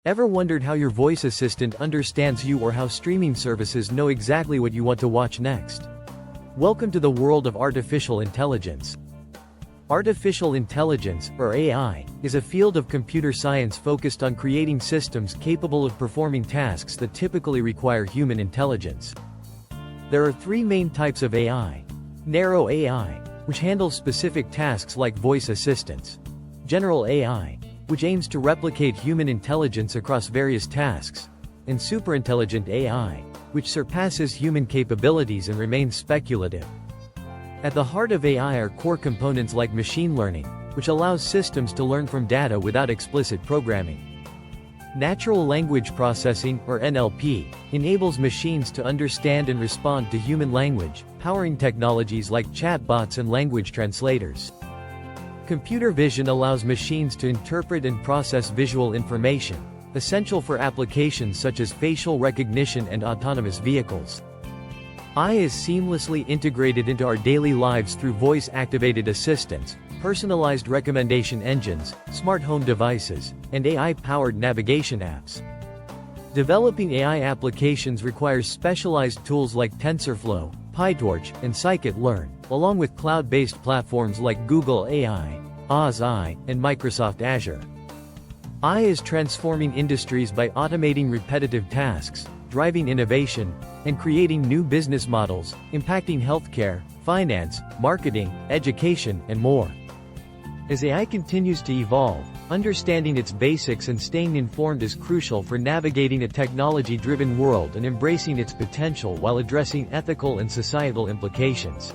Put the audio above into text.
Ever wondered how your voice assistant understands you or how streaming services know exactly what you want to watch next? Welcome to the world of artificial intelligence. Artificial intelligence, or AI, is a field of computer science focused on creating systems capable of performing tasks that typically require human intelligence. There are three main types of AI. Narrow AI, which handles specific tasks like voice assistants. General AI, which aims to replicate human intelligence across various tasks. And superintelligent AI, which surpasses human capabilities and remains speculative. At the heart of AI are core components like machine learning, which allows systems to learn from data without explicit programming. Natural language processing, or NLP, enables machines to understand and respond to human language, powering technologies like chatbots and language translators. Computer vision allows machines to interpret and process visual information, essential for applications such as facial recognition and autonomous vehicles. AI is seamlessly integrated into our daily lives through voice-activated assistants, personalized recommendation engines, smart home devices, and AI-powered navigation apps. Developing AI applications requires specialized tools like TensorFlow, PyTorch, and Scikit-learn, along with cloud-based platforms like Google AI, Oz AI, and Microsoft Azure. AI is transforming industries by automating repetitive tasks, driving innovation, and creating new business models, impacting healthcare, finance, marketing, education, and more. As AI continues to evolve, understanding its basics and staying informed is crucial for navigating a technology-driven world and embracing its potential while addressing ethical and societal implications.